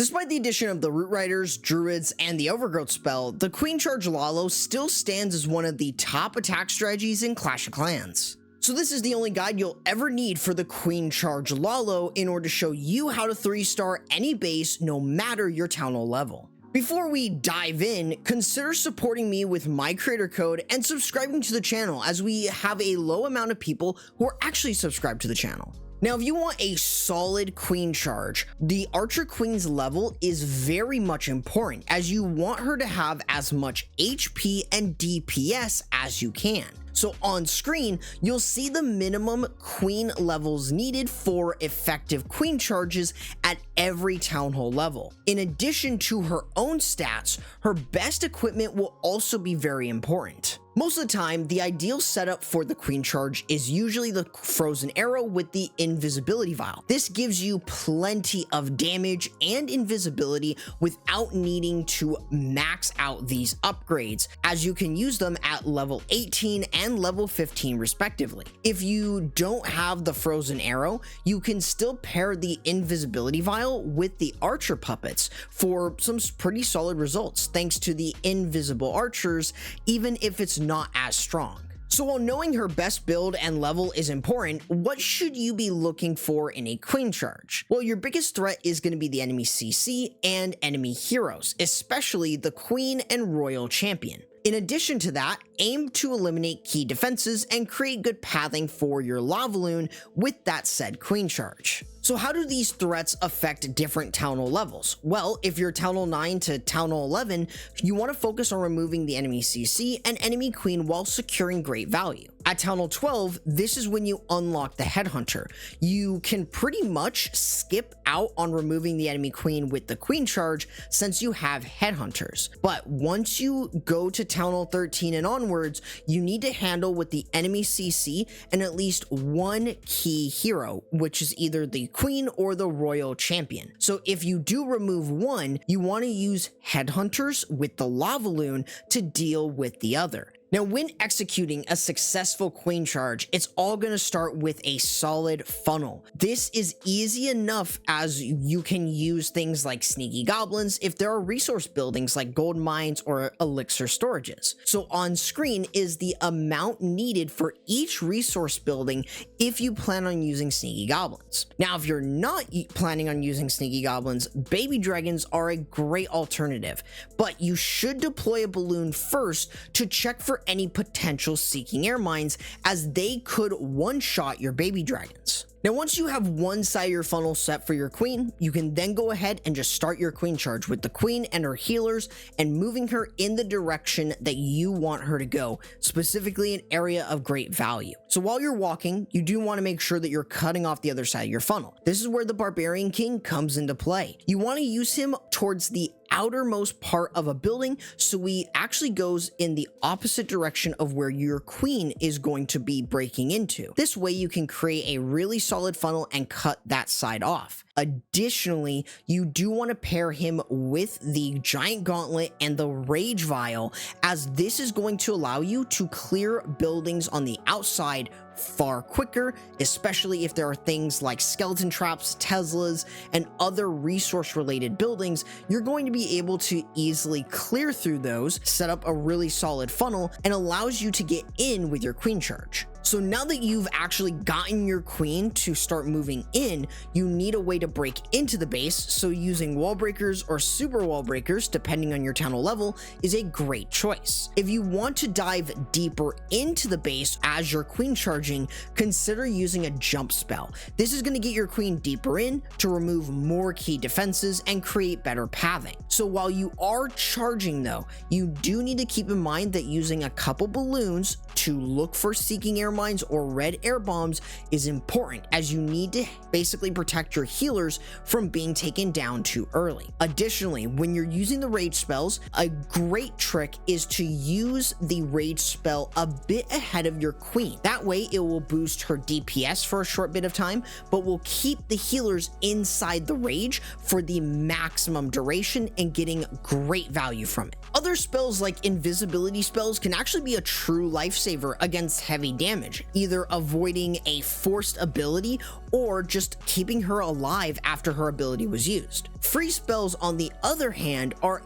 Despite the addition of the Root Riders, Druids, and the Overgrowth spell, the Queen Charge Lalo still stands as one of the top attack strategies in Clash of Clans. So this is the only guide you'll ever need for the Queen Charge Lalo in order to show you how to 3-star any base no matter your Town Hall level. Before we dive in, consider supporting me with my creator code and subscribing to the channel, as we have a low amount of people who are actually subscribed to the channel. Now, if you want a solid Queen Charge, the Archer Queen's level is very much important, as you want her to have as much HP and DPS as you can. So on screen, you'll see the minimum queen levels needed for effective queen charges at every Town Hall level. In addition to her own stats, her best equipment will also be very important. Most of the time, the ideal setup for the Queen Charge is usually the Frozen Arrow with the Invisibility Vial. This gives you plenty of damage and invisibility without needing to max out these upgrades, as you can use them at level 18 and level 15 respectively. If you don't have the Frozen Arrow, you can still pair the Invisibility Vial with the Archer Puppets for some pretty solid results, thanks to the invisible archers, even if it's not as strong. So while knowing her best build and level is important, what should you be looking for in a Queen Charge? Well, your biggest threat is going to be the enemy CC and enemy heroes, especially the Queen and Royal Champion. In addition to that, aim to eliminate key defenses and create good pathing for your Lavaloon with that said Queen Charge. So how do these threats affect different Town Hall levels? Well, if you're Town Hall 9 to Town Hall 11, you want to focus on removing the enemy CC and enemy Queen while securing great value. At Town Hall 12, this is when you unlock the Headhunter. You can pretty much skip out on removing the enemy Queen with the Queen Charge since you have Headhunters. But once you go to Town Hall 13 and onwards, you need to handle with the enemy CC and at least one key hero, which is either the Queen or the Royal Champion. So if you do remove one, you want to use Headhunters with the Lavaloon to deal with the other. Now, when executing a successful Queen Charge, it's all going to start with a solid funnel. This is easy enough, as you can use things like Sneaky Goblins if there are resource buildings like gold mines or elixir storages. So on screen is the amount needed for each resource building if you plan on using Sneaky Goblins. Now, if you're not planning on using Sneaky Goblins, baby dragons are a great alternative, but you should deploy a balloon first to check for any potential seeking air mines, as they could one-shot your baby dragons. Now, once you have one side of your funnel set for your Queen, you can then go ahead and just start your Queen Charge with the Queen and her healers and moving her in the direction that you want her to go, specifically an area of great value. So while you're walking, you do want to make sure that you're cutting off the other side of your funnel. This is where the Barbarian King comes into play. You want to use him towards the outermost part of a building, so he actually goes in the opposite direction of where your Queen is going to be breaking into. This way you can create a really solid funnel and cut that side off. Additionally, you do want to pair him with the Giant Gauntlet and the Rage Vial, as this is going to allow you to clear buildings on the outside far quicker, especially if there are things like skeleton traps, Teslas, and other resource related buildings. You're going to be able to easily clear through those, set up a really solid funnel, and allows you to get in with your Queen Charge. So now that you've actually gotten your Queen to start moving in, you need a way to break into the base, so using wall breakers or super wall breakers, depending on your Town Hall level, is a great choice. If you want to dive deeper into the base as you're Queen Charging, consider using a jump spell. This is going to get your Queen deeper in to remove more key defenses and create better pathing. So while you are charging though, you do need to keep in mind that using a couple balloons to look for seeking air mines or red air bombs is important, as you need to basically protect your healers from being taken down too early. Additionally, when you're using the rage spells, a great trick is to use the rage spell a bit ahead of your Queen. That way it will boost her DPS for a short bit of time, but will keep the healers inside the rage for the maximum duration and getting great value from it. Other spells like invisibility spells can actually be a true lifesaver against heavy damage, either avoiding a forced ability or just keeping her alive after her ability was used. Free spells, on the other hand, are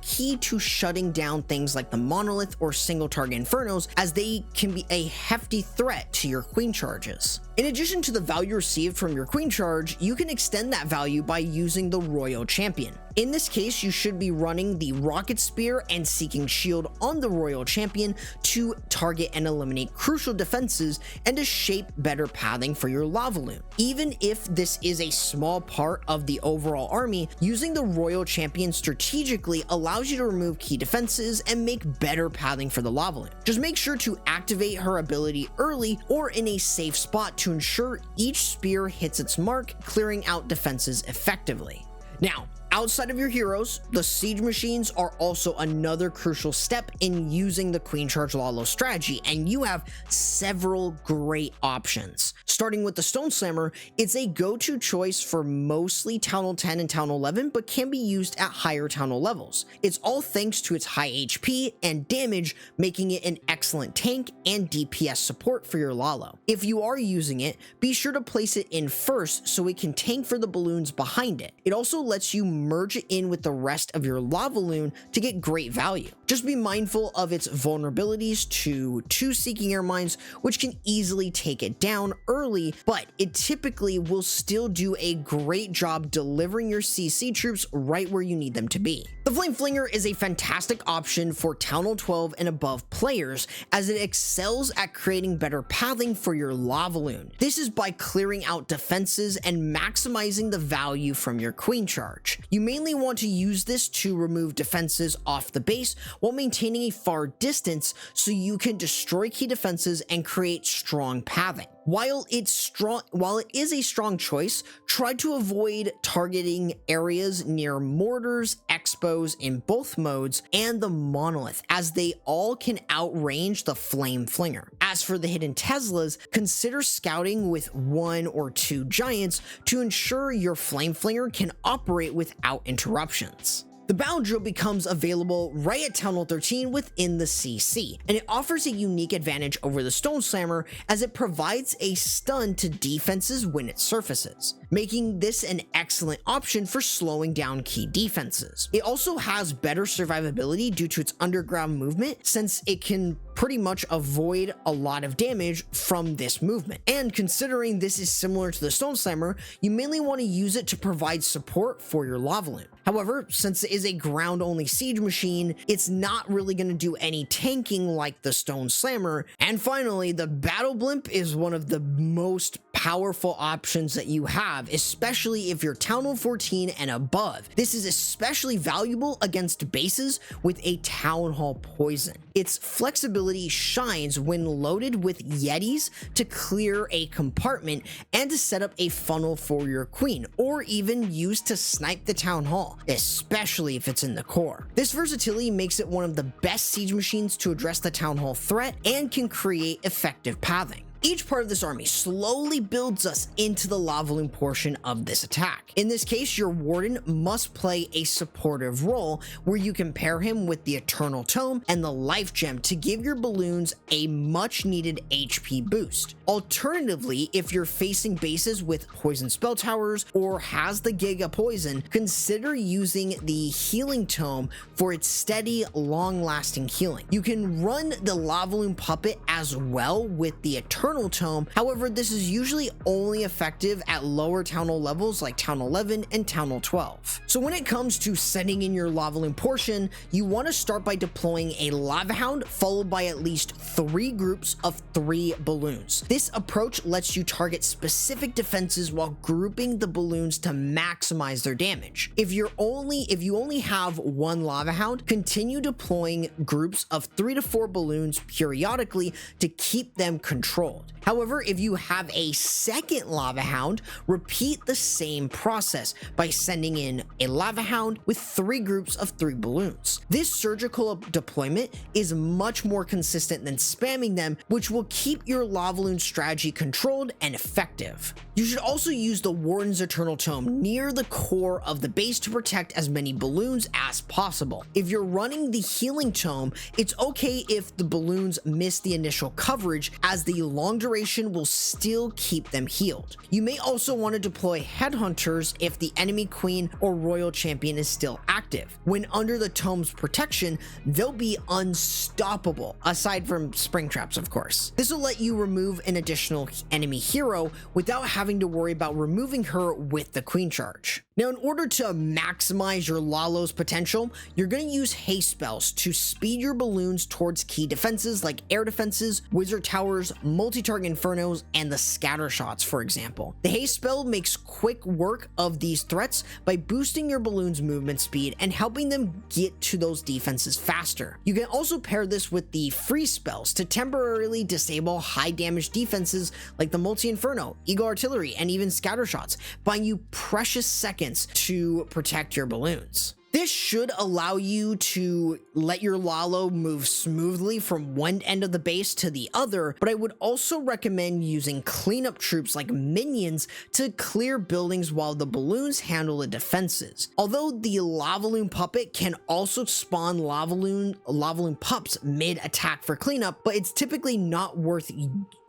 key to shutting down things like the Monolith or single target Infernos, as they can be a hefty threat to your queen charges. In addition to the value received from your queen charge, you can extend that value by using the Royal Champion. In this case, you should be running the Rocket Spear and Seeking Shield on the Royal Champion to target and eliminate crucial defenses and to shape better pathing for your Lava Loon. Even if this is a small part of the overall army, using the Royal Champion strategically allows you to remove key defenses and make better pathing for the Lava Loon. Just make sure to activate her ability early or in a safe spot to ensure each spear hits its mark, clearing out defenses effectively. Now, outside of your heroes, the siege machines are also another crucial step in using the Queen Charge Lalo strategy, and you have several great options. Starting with the Stone Slammer, it's a go-to choice for mostly Town Hall 10 and Town Hall 11, but can be used at higher Town Hall levels. It's all thanks to its high HP and damage, making it an excellent tank and DPS support for your Lalo. If you are using it, be sure to place it in first so it can tank for the balloons behind it. It also lets you merge it in with the rest of your Lava Loon to get great value. Just be mindful of its vulnerabilities to 2 Seeking Air Mines, which can easily take it down early, but it typically will still do a great job delivering your CC troops right where you need them to be. The Flame Flinger is a fantastic option for Town Hall 12 and above players, as it excels at creating better pathing for your Lava Loon. This is by clearing out defenses and maximizing the value from your Queen Charge. You mainly want to use this to remove defenses off the base while maintaining a far distance so you can destroy key defenses and create strong pathing. While it is a strong choice, try to avoid targeting areas near mortars, expos in both modes, and the Monolith, as they all can outrange the Flame Flinger. As for the hidden Teslas, consider scouting with 1 or 2 giants to ensure your Flame Flinger can operate without interruptions. The Battle Drill becomes available right at Town Hall 13 within the CC, and it offers a unique advantage over the Stone Slammer as it provides a stun to defenses when it surfaces, making this an excellent option for slowing down key defenses. It also has better survivability due to its underground movement, since it can pretty much avoid a lot of damage from this movement. And considering this is similar to the Stone Slammer, you mainly want to use it to provide support for your Lava Loon. However, since it is a ground-only siege machine, it's not really going to do any tanking like the Stone Slammer. And finally, the Battle Blimp is one of the most powerful options that you have, especially if you're Town Hall 14 and above. This is especially valuable against bases with a Town Hall poison. Its flexibility shines when loaded with Yetis to clear a compartment and to set up a funnel for your queen, or even used to snipe the Town Hall, especially if it's in the core. This versatility makes it one of the best siege machines to address the Town Hall threat and can create effective pathing. Each part of this army slowly builds us into the Lava Loon portion of this attack. In this case, your Warden must play a supportive role where you can pair him with the Eternal Tome and the Life Gem to give your balloons a much needed HP boost. Alternatively, if you're facing bases with poison spell towers or has the Giga Poison, consider using the Healing Tome for its steady, long-lasting healing. You can run the Lava Loon Puppet as well with the Eternal Tome. However, this is usually only effective at lower Town Hall levels like Town Hall 11 and Town Hall 12. So when it comes to sending in your Lava Loon portion, you want to start by deploying a Lava Hound followed by at least 3 groups of 3 balloons. This approach lets you target specific defenses while grouping the balloons to maximize their damage. If you only have 1 Lava Hound, continue deploying groups of 3 to 4 balloons periodically to keep them controlled. However, if you have a second Lava Hound, repeat the same process by sending in a Lava Hound with 3 groups of 3 balloons. This surgical deployment is much more consistent than spamming them, which will keep your Lava Loon strategy controlled and effective. You should also use the Warden's Eternal Tome near the core of the base to protect as many balloons as possible. If you're running the Healing Tome, it's okay if the balloons miss the initial coverage, as the long duration will still keep them healed. You may also want to deploy Headhunters if the enemy queen or royal champion is still active. When under the tome's protection, they'll be unstoppable, aside from spring traps, of course. This will let you remove an additional enemy hero without having to worry about removing her with the queen charge. Now, in order to maximize your Lalo's potential, you're going to use haste spells to speed your balloons towards key defenses like air defenses, wizard towers, multi-target infernos, and the scatter shots, for example. The haste spell makes quick work of these threats by boosting your balloon's movement speed and helping them get to those defenses faster. You can also pair this with the freeze spells to temporarily disable high damage defenses like the multi-inferno, eagle artillery, and even scatter shots, buying you precious seconds to protect your balloons. This should allow you to let your Lalo move smoothly from one end of the base to the other, but I would also recommend using cleanup troops like minions to clear buildings while the balloons handle the defenses. Although the Lavaloon puppet can also spawn Lavaloon pups mid-attack for cleanup, but it's typically not worth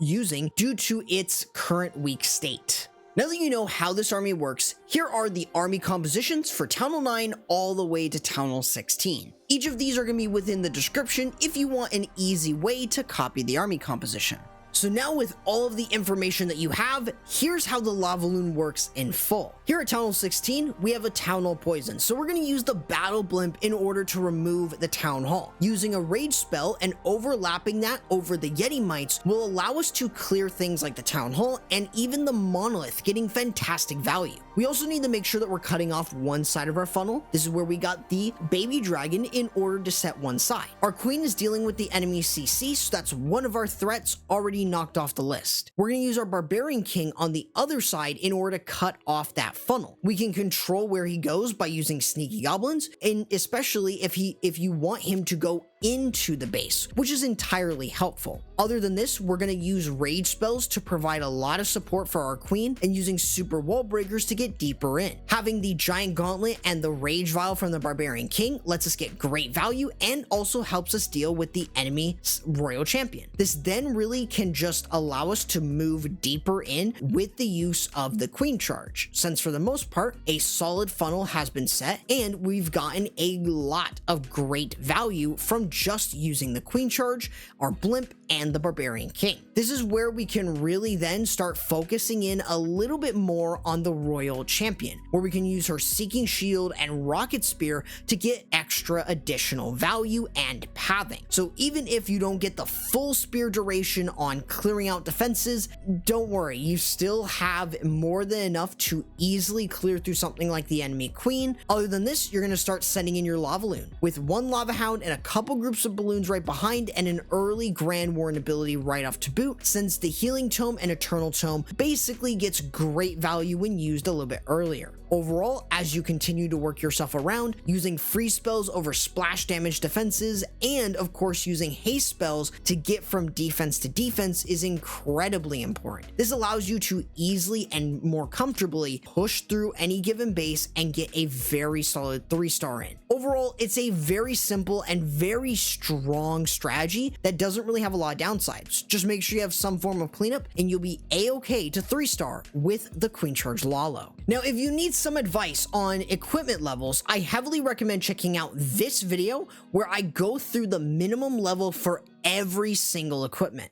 using due to its current weak state. Now that you know how this army works, here are the army compositions for Town Hall 9 all the way to Town Hall 16. Each of these are going to be within the description if you want an easy way to copy the army composition. So now with all of the information that you have, here's how the Lavaloon works in full. Here at Town Hall 16, we have a Town Hall Poison, so we're going to use the Battle Blimp in order to remove the Town Hall. Using a Rage spell and overlapping that over the Yeti Mites will allow us to clear things like the Town Hall and even the Monolith, getting fantastic value. We also need to make sure that we're cutting off one side of our funnel. This is where we got the Baby Dragon in order to set one side. Our Queen is dealing with the enemy CC, so that's one of our threats already knocked off the list. We're going to use our Barbarian King on the other side in order to cut off that funnel. We can control where he goes by using Sneaky Goblins, and especially if you want him to go into the base, which is entirely helpful. Other than this, we're going to use rage spells to provide a lot of support for our queen, and using super wall breakers to get deeper in. Having the giant gauntlet and the rage vial from the Barbarian King lets us get great value and also helps us deal with the enemy royal champion. This then really can just allow us to move deeper in with the use of the queen charge, since for the most part a solid funnel has been set and we've gotten a lot of great value from just using the queen charge, our blimp, and the Barbarian King. This is where we can really then start focusing in a little bit more on the royal champion, where we can use her Seeking Shield and Rocket Spear to get extra additional value and pathing. So even if you don't get the full spear duration on clearing out defenses, don't worry, you still have more than enough to easily clear through something like the enemy queen. Other than this, you're going to start sending in your Lavaloon with one Lava Hound and a couple groups of balloons right behind, and an early Grand Warden ability right off to boot, since the Healing Tome and Eternal Tome basically gets great value when used a little bit earlier. Overall, as you continue to work yourself around, using free spells over splash damage defenses, and of course using haste spells to get from defense to defense is incredibly important. This allows you to easily and more comfortably push through any given base and get a very solid 3-star in. Overall, it's a very simple and very strong strategy that doesn't really have a lot of downsides. Just make sure you have some form of cleanup and you'll be a-okay to 3-star with the Queen Charge Lalo. Now, if you need some advice on equipment levels, I heavily recommend checking out this video where I go through the minimum level for every single equipment.